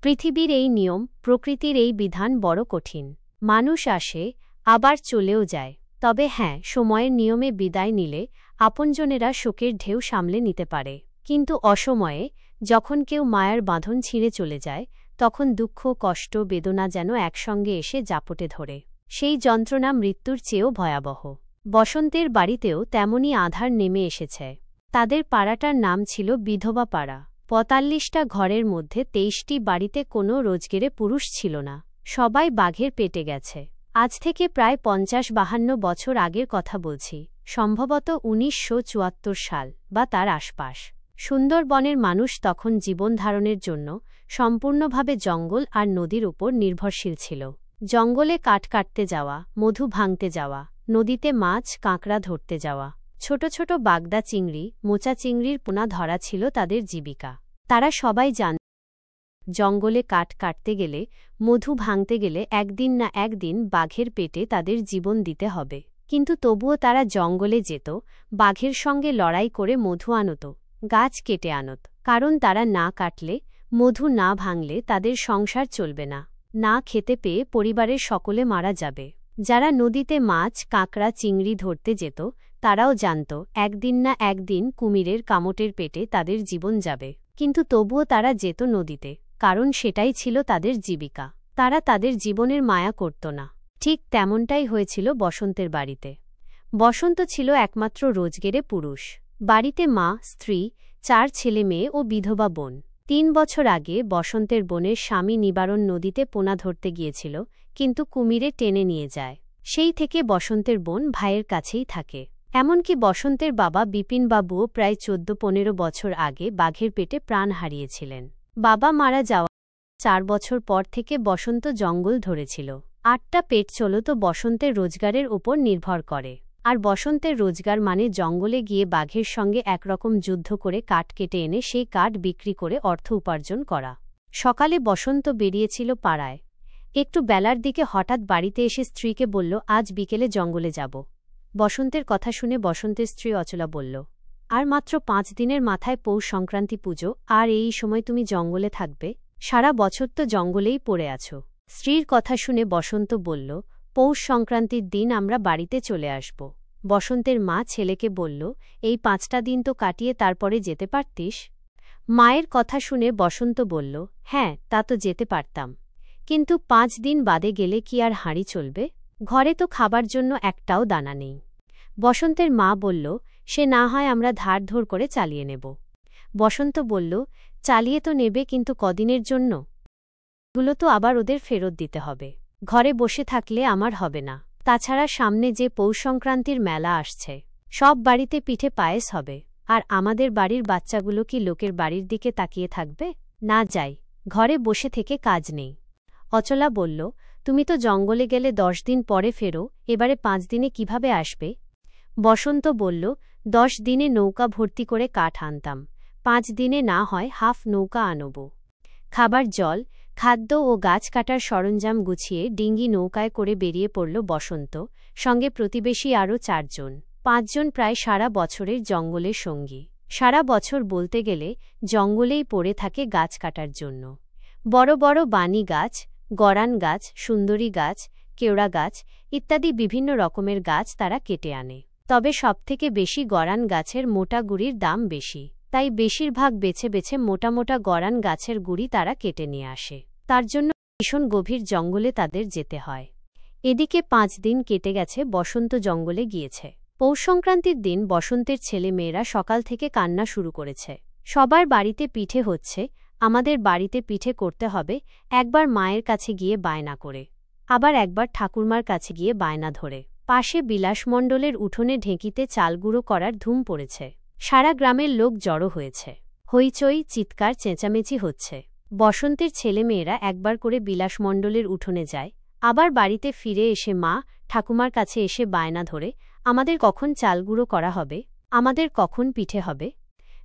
পৃথিবীর এই নিয়ম, প্রকৃতির এই বিধান বড় কঠিন। মানুষ আসে, আবার চলেও যায়। তবে হ্যাঁ, সময়ের নিয়মে বিদায় নিলে আপনজনেরা শোকের ঢেউ সামলে নিতে পারে। কিন্তু অসময়ে, যখন কেউ মায়ার বাঁধন ছিঁড়ে চলে যায়, তখন দুঃখ, কষ্ট, বেদনা যেন একসঙ্গে এসে জাপটে ধরে। সেই যন্ত্রণা মৃত্যুর চেয়েও ভয়াবহ। বসন্তের বাড়িতেও তেমনই আঁধার নেমে এসেছে। তাদের পাড়াটার নাম ছিল বিধবা পাড়া। ৪৫টা ঘরের মধ্যে ২৩টি বাড়িতে কোনো রোজগেরে পুরুষ ছিল না। সবাই বাঘের পেটে গেছে। আজ থেকে প্রায় ৫০-৫২ বছর আগের কথা বলছি, সম্ভবত ১৯৭৪ সাল বা তার আশপাশ। সুন্দরবনের মানুষ তখন জীবনধারণের জন্য সম্পূর্ণভাবে জঙ্গল আর নদীর উপর নির্ভরশীল ছিল। জঙ্গলে কাঠ কাটতে যাওয়া, মধু ভাঙতে যাওয়া, নদীতে মাছ, কাঁকড়া ধরতে যাওয়া, ছোট ছোট বাগদা চিংড়ি, মোচা চিংড়ির পোনা ধরা ছিল তাদের জীবিকা। তারা সবাই জানত, জঙ্গলে কাঠ কাটতে গেলে, মধু ভাঙতে গেলে একদিন না একদিন বাঘের পেটে তাদের জীবন দিতে হবে। কিন্তু তবুও তারা জঙ্গলে যেত, বাঘের সঙ্গে লড়াই করে মধু আনত, গাছ কেটে আনত। কারণ তারা না কাটলে, মধু না ভাঙলে তাদের সংসার চলবে না। না খেতে পেয়ে পরিবারের সকলে মারা যাবে। যারা নদীতে মাছ, কাঁকড়া, চিংড়ি ধরতে যেত, তারাও জানত একদিন না একদিন কুমিরের কামড়ের পেটে তাদের জীবন যাবে। কিন্তু তবুও তারা যেত নদীতে, কারণ সেটাই ছিল তাদের জীবিকা। তারা তাদের জীবনের মায়া করত না। ঠিক তেমনটাই হয়েছিল বসন্তের বাড়িতে। বসন্ত ছিল একমাত্র রোজগেরে পুরুষ। বাড়িতে মা, স্ত্রী, ৪ ছেলে মেয়ে ও বিধবা বোন। ৩ বছর আগে বসন্তের বোনের স্বামী নিবারণ নদীতে পোনা ধরতে গিয়েছিল, কিন্তু কুমিরে টেনে নিয়ে যায়। সেই থেকে বসন্তের বোন ভাইয়ের কাছেই থাকে। এমনকি বসন্তের বাবা বিপিনবাবুও প্রায় ১৪-১৫ বছর আগে বাঘের পেটে প্রাণ হারিয়েছিলেন। বাবা মারা যাওয়া ৪ বছর পর থেকে বসন্ত জঙ্গল ধরেছিল। ৮টা পেট চলত বসন্তের রোজগারের উপর নির্ভর করে। আর বসন্তের রোজগার মানে জঙ্গলে গিয়ে বাঘের সঙ্গে একরকম যুদ্ধ করে কাঠ কেটে এনে সেই কাঠ বিক্রি করে অর্থ উপার্জন করা। সকালে বসন্ত বেরিয়েছিল পাড়ায়। একটু বেলার দিকে হঠাৎ বাড়িতে এসে স্ত্রীকে বলল, আজ বিকেলে জঙ্গলে যাব। বসন্তের কথা শুনে বসন্তের স্ত্রী অচলা বলল, আর মাত্র ৫ দিনের মাথায় পৌষ সংক্রান্তি পুজো, আর এই সময় তুমি জঙ্গলে থাকবে? সারা বছর তো জঙ্গলেই পড়ে আছো। স্ত্রীর কথা শুনে বসন্ত বলল, পৌষ সংক্রান্তির দিন আমরা বাড়িতে চলে আসব। বসন্তের মা ছেলেকে বলল, এই ৫টা দিন তো কাটিয়ে তারপরে যেতে পারতিস। মায়ের কথা শুনে বসন্ত বলল, হ্যাঁ, তা তো যেতে পারতাম, কিন্তু ৫ দিন বাদে গেলে কি আর হাঁড়ি চলবে? ঘরে তো খাবার জন্য একটাও দানা নেই। বসন্তের মা বলল, সে না হয় আমরা ধার ধর করে চালিয়ে নেব। বসন্ত বলল, চালিয়ে তো নেবে, কিন্তু কদিনের জন্য? এগুলো তো আবার ওদের ফেরত দিতে হবে। ঘরে বসে থাকলে আমার হবে না। তাছাড়া সামনে যে পৌষ সংক্রান্তির মেলা আসছে, সব বাড়িতে পিঠে পায়েস হবে, আর আমাদের বাড়ির বাচ্চাগুলো কি লোকের বাড়ির দিকে তাকিয়ে থাকবে? না যাই, ঘরে বসে থেকে কাজ নেই। অচলা বলল, তুমি তো জঙ্গলে গেলে 10 দিন পরে ফেরো, এবারে 5 দিনে কিভাবে আসবে? বসন্ত বলল, 10 দিনে নৌকা ভর্তি করে কাঠ আনতাম, 5 দিনে না হয় হাফ নৌকা আনব। খাবার, জল, খাদ্য ও গাছ কাটার সরঞ্জাম গুছিয়ে ডিঙ্গি নৌকায় করে বেরিয়ে পড়ল বসন্ত, সঙ্গে প্রতিবেশী আরও 4 জন। 5 জন প্রায় সারা বছরের জঙ্গলের সঙ্গী। সারা বছর বলতে গেলে জঙ্গলেই পড়ে থাকে গাছ কাটার জন্য। বড় বড় বানি গাছ, গরান গাছ, সুন্দরী গাছ, কেওড়া গাছ ইত্যাদি বিভিন্ন রকমের গাছ তারা কেটে আনে। তবে সবথেকে বেশি গরান গাছের মোটা গুড়ির দাম বেশি, তাই বেশিরভাগ বেছে বেছে মোটা মোটা গরান গাছের গুড়ি তারা কেটে নিয়ে আসে। তার জন্য ভীষণ গভীর জঙ্গলে তাদের যেতে হয়। এদিকে 5 দিন কেটে গেছে, বসন্ত জঙ্গলে গিয়েছে। পৌষ সংক্রান্তির দিন বসন্তের ছেলে মেয়েরা সকাল থেকে কান্না শুরু করেছে। সবার বাড়িতে পিঠে হচ্ছে, আমাদের বাড়িতে পিঠে করতে হবে। একবার মায়ের কাছে গিয়ে বায়না করে, আবার একবার ঠাকুরমার কাছে গিয়ে বায়না ধরে। পাশে বিলাসমণ্ডলের উঠোনে ঢেঁকিতে চাল গুঁড়ো করার ধুম পড়েছে। সারা গ্রামের লোক জড়ো হয়েছে। হইচই, চিৎকার, চেঁচামেচি হচ্ছে। বসন্তের ছেলেমেয়েরা একবার করে বিলাসমণ্ডলের উঠোনে যায়, আবার বাড়িতে ফিরে এসে মা, ঠাকুমার কাছে এসে বায়না ধরে, আমাদের কখন চাল গুঁড়ো করা হবে, আমাদের কখন পিঠে হবে।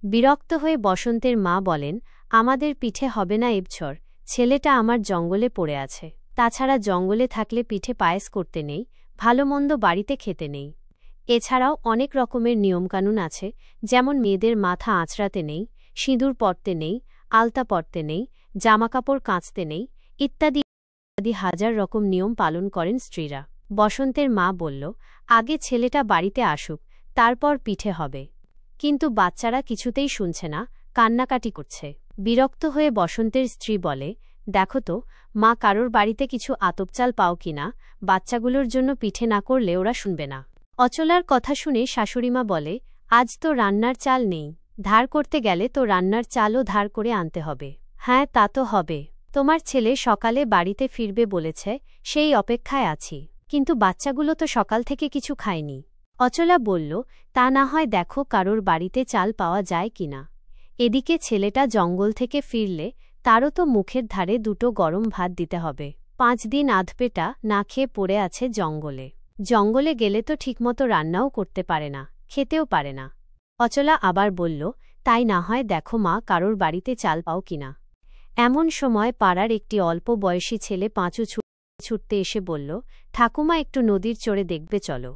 বিরক্ত হয়ে বসন্তের মা বলেন, আমাদের পিঠে হবে না এবছর, ছেলেটা আমার জঙ্গলে পড়ে আছে। তাছাড়া জঙ্গলে থাকলে পিঠে পায়েস করতে নেই, ভালো মন্দ বাড়িতে খেতে নেই। এছাড়াও অনেক রকমের নিয়মকানুন আছে, যেমন মেয়েদের মাথা আঁচড়াতে নেই, সিঁদুর পরতে নেই, আলতা পরতে নেই, জামাকাপড় কাচতে নেই, ইত্যাদি ইত্যাদি হাজার রকম নিয়ম পালন করেন স্ত্রীরা। বসন্তের মা বলল, আগে ছেলেটা বাড়িতে আসুক, তারপর পিঠে হবে। কিন্তু বাচ্চারা কিছুতেই শুনছে না, কান্নাকাটি করছে। বিরক্ত হয়ে বসন্তের স্ত্রী বলে, দেখো তো মা, কারোর বাড়িতে কিছু আতপ চাল পাও কিনা, বাচ্চাগুলোর জন্য পিঠে না করলে ওরা শুনবে না। অচলার কথা শুনে শাশুড়িমা বলে, আজ তো রান্নার চাল নেই, ধার করতে গেলে তো রান্নার চালও ধার করে আনতে হবে। হ্যাঁ, তা তো হবে। তোমার ছেলে সকালে বাড়িতে ফিরবে বলেছে, সেই অপেক্ষায় আছি। কিন্তু বাচ্চাগুলো তো সকাল থেকে কিছু খায়নি। অচলা বলল, তা না হয় দেখো কারোর বাড়িতে চাল পাওয়া যায় কিনা। এদিকে ছেলেটা জঙ্গল থেকে ফিরলে তারও তো মুখের ধারে দুটো গরম ভাত দিতে হবে। 5 দিন আধপেটা না খেয়ে পড়ে আছে জঙ্গলে। জঙ্গলে গেলে তো ঠিকমতো রান্নাও করতে পারে না, খেতেও পারে না। অচলা আবার বলল, তাই না হয় দেখো মা, কারোর বাড়িতে চাল পাও কিনা। এমন সময় পাড়ার একটি অল্প বয়সী ছেলে পাঁচু ছুটতে এসে বলল, ঠাকুমা, একটু নদীর চড়ে দেখবে চলো।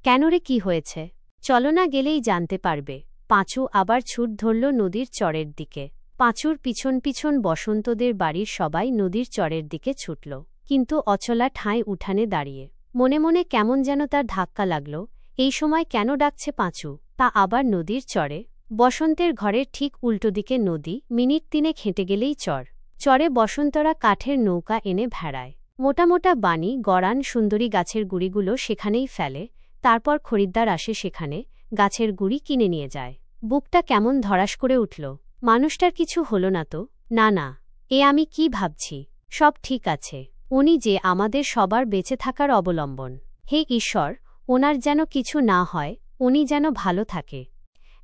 কেন রে, কি হয়েছে? চলো না, গেলেই জানতে পারবে। পাঁচু আবার ছুট ধরল নদীর চরের দিকে। পাঁচুর পিছন পিছন বসন্তদের বাড়ির সবাই নদীর চরের দিকে ছুটল। কিন্তু অচলা ঠাঁই উঠানে দাঁড়িয়ে। মনে মনে কেমন যেন তার ধাক্কা লাগল। এই সময় কেন ডাকছে পাঁচু? তা আবার নদীর চরে। বসন্তের ঘরের ঠিক উল্টো দিকে নদী, মিনিট 3 হেঁটে গেলেই চর। চরে বসন্তরা কাঠের নৌকা এনে ভেড়ায়। মোটা মোটা বানি গড়ান সুন্দরী গাছের গুড়িগুলো সেখানেই ফেলে। তারপর খরিদ্দার আসে সেখানে, গাছের গুড়ি কিনে নিয়ে যায়। বুকটা কেমন ধড়াস করে উঠল। মানুষটার কিছু হলো না তো? না না, এ আমি কি ভাবছি? সব ঠিক আছে। উনি যে আমাদের সবার বেঁচে থাকার অবলম্বন। হে ঈশ্বর, ওনার যেন কিছু না হয়, উনি যেন ভালো থাকে।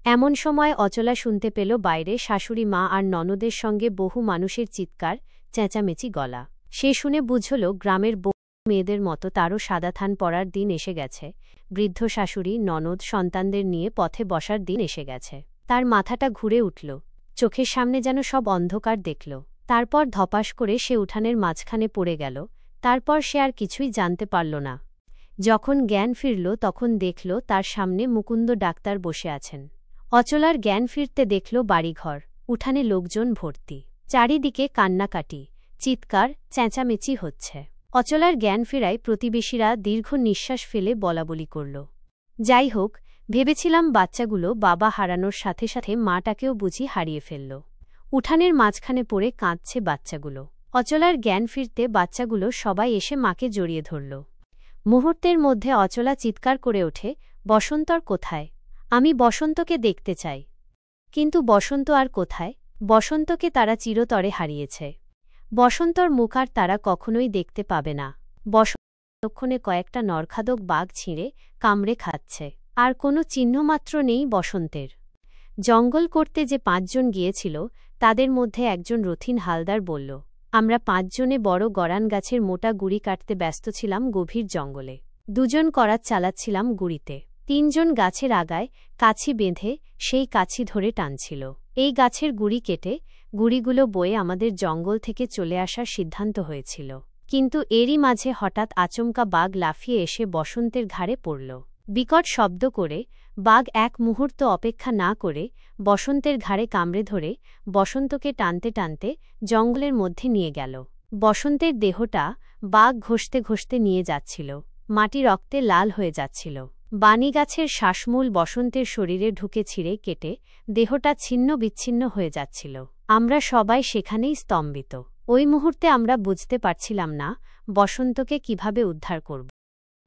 এমন সময় অচলা শুনতে পেল বাইরে শাশুড়ি মা আর ননদের সঙ্গে বহু মানুষের চিৎকার, চেঁচামেচি গলা। সে শুনে বুঝল গ্রামের বহু মেয়েদের মতো তারও সাদা থান পরার দিন এসে গেছে। বৃদ্ধ শাশুড়ি, ননদ, সন্তানদের নিয়ে পথে বসার দিন এসে গেছে। তার মাথাটা ঘুরে উঠল। চোখের সামনে যেন সব অন্ধকার দেখল। তারপর ধপাস করে সে উঠানের মাঝখানে পড়ে গেল। তারপর সে আর কিছুই জানতে পারল না। যখন জ্ঞান ফিরল তখন দেখল তার সামনে মুকুন্দ ডাক্তার বসে আছেন। অচলার জ্ঞান ফিরতে দেখল বাড়িঘর, উঠানে লোকজন ভর্তি। চারিদিকে কান্নাকাটি, চিৎকার, চেঁচামেচি হচ্ছে। অচলার জ্ঞান ফেরায় প্রতিবেশীরা দীর্ঘ নিঃশ্বাস ফেলে বলাবলি করল। যাই হোক, ভেবেছিলাম বাচ্চাগুলো বাবা হারানোর সাথে সাথে মাটাকেও বুঝি হারিয়ে ফেলল। উঠানের মাঝখানে পড়ে কাঁদছে বাচ্চাগুলো। অচলার জ্ঞান ফিরতে বাচ্চাগুলো সবাই এসে মাকে জড়িয়ে ধরল। মুহূর্তের মধ্যে অচলা চিৎকার করে ওঠে, বসন্তর কোথায়? আমি বসন্তকে দেখতে চাই। কিন্তু বসন্ত আর কোথায়? বসন্তকে তারা চিরতরে হারিয়েছে। বসন্তর মুখ আর তারা কখনোই দেখতে পাবে না। বসন্তক্ষণে কয়েকটা নরখাদক বাঘ ছিঁড়ে কামড়ে খাচ্ছে। আর কোনো চিহ্নমাত্র নেই বসন্তের। জঙ্গল করতে যে 5 জন গিয়েছিল তাদের মধ্যে একজন রথিন হালদার বলল, আমরা 5 জনে বড় গড়ান গাছের মোটা গুড়ি কাটতে ব্যস্ত ছিলাম গভীর জঙ্গলে। 2 জন করাত চালাচ্ছিলাম গুড়িতে। 3 জন গাছের আগায় কাছি বেঁধে সেই কাছি ধরে টানছিল। এই গাছের গুড়ি কেটে গুড়িগুলো বয়ে আমাদের জঙ্গল থেকে চলে আসার সিদ্ধান্ত হয়েছিল। কিন্তু এরই মাঝে হঠাৎ আচমকা বাঘ লাফিয়ে এসে বসন্তের ঘাড়ে পড়ল। বিকট শব্দ করে বাঘ এক মুহূর্ত অপেক্ষা না করে বসন্তের ঘাড়ে কামড়ে ধরে বসন্তকে টানতে টানতে জঙ্গলের মধ্যে নিয়ে গেল। বসন্তের দেহটা বাঘ ঘষতে ঘষতে নিয়ে যাচ্ছিল। মাটি রক্তে লাল হয়ে যাচ্ছিল। বানি গাছের শ্বাসমূল বসন্তের শরীরে ঢুকে ছিঁড়ে কেটে দেহটা ছিন্ন বিচ্ছিন্ন হয়ে যাচ্ছিল। আমরা সবাই সেখানেই স্তম্ভিত। ওই মুহূর্তে আমরা বুঝতে পারছিলাম না বসন্তকে কিভাবে উদ্ধার করব।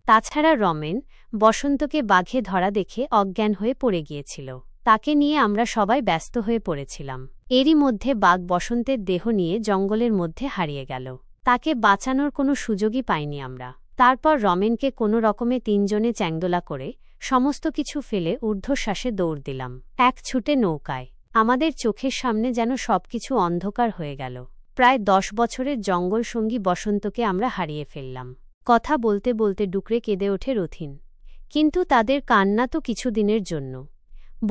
তাছাড়া রমেন বসন্তকে বাঘে ধরা দেখে অজ্ঞান হয়ে পড়ে গিয়েছিল। তাকে নিয়ে আমরা সবাই ব্যস্ত হয়ে পড়েছিলাম। এরই মধ্যে বাঘ বসন্তের দেহ নিয়ে জঙ্গলের মধ্যে হারিয়ে গেল। তাকে বাঁচানোর কোনো সুযোগই পাইনি আমরা। তারপর রমেনকে কোনো রকমে 3 জনে চ্যাংদোলা করে সমস্ত কিছু ফেলে ঊর্ধ্বশ্বাসে দৌড় দিলাম। এক ছুটে নৌকায়। আমাদের চোখের সামনে যেন সবকিছু অন্ধকার হয়ে গেল। প্রায় 10 বছরের জঙ্গলসঙ্গী বসন্তকে আমরা হারিয়ে ফেললাম। কথা বলতে বলতে ডুকরে কেঁদে ওঠে রথিন। কিন্তু তাদের কান্না তো কিছুদিনের জন্য।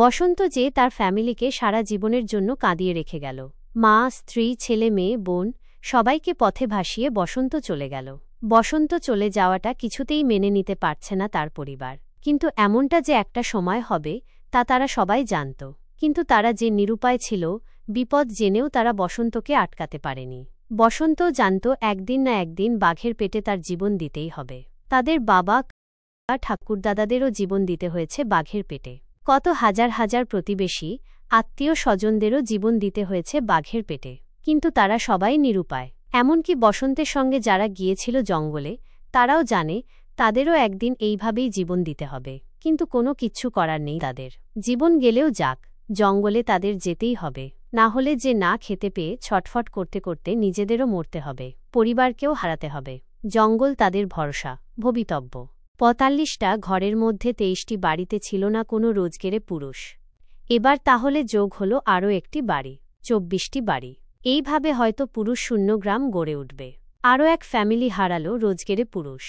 বসন্ত যে তার ফ্যামিলিকে সারা জীবনের জন্য কাঁদিয়ে রেখে গেল। মা, স্ত্রী, ছেলে, মেয়ে, বোন সবাইকে পথে ভাসিয়ে বসন্ত চলে গেল। বসন্ত চলে যাওয়াটা কিছুতেই মেনে নিতে পারছে না তার পরিবার। কিন্তু এমনটা যে একটা সময় হবে তা তারা সবাই জানত। কিন্তু তারা যে নিরুপায় ছিল বিপদ জেনেও তারা বসন্তকে আটকাতে পারেনি। বসন্ত জানত একদিন না একদিন বাঘের পেটে তার জীবন দিতেই হবে। তাদের বাবা ঠাকুরদাদাদেরও জীবন দিতে হয়েছে বাঘের পেটে। কত হাজার হাজার প্রতিবেশী আত্মীয় স্বজনদেরও জীবন দিতে হয়েছে বাঘের পেটে, কিন্তু তারা সবাই নিরুপায়। এমনকি বসন্তের সঙ্গে যারা গিয়েছিল জঙ্গলে, তারাও জানে তাদেরও একদিন এইভাবেই জীবন দিতে হবে, কিন্তু কোনো কিচ্ছু করার নেই তাদের। জীবন গেলেও যাক, জঙ্গলে তাদের যেতেই হবে, না হলে যে না খেতে পেয়ে ছটফট করতে করতে নিজেদেরও মরতে হবে, পরিবারকেও হারাতে হবে। জঙ্গল তাদের ভরসা, ভবিতব্য। ৪৫টা ঘরের মধ্যে ২৩টি বাড়িতে ছিল না কোনো রোজগেরে পুরুষ। এবার তাহলে যোগ হলো আরও একটি বাড়ি, ২৪টি বাড়ি। এইভাবে হয়তো পুরুষ শূন্য গ্রাম গড়ে উঠবে। আরও এক ফ্যামিলি হারালো রোজগেরে পুরুষ।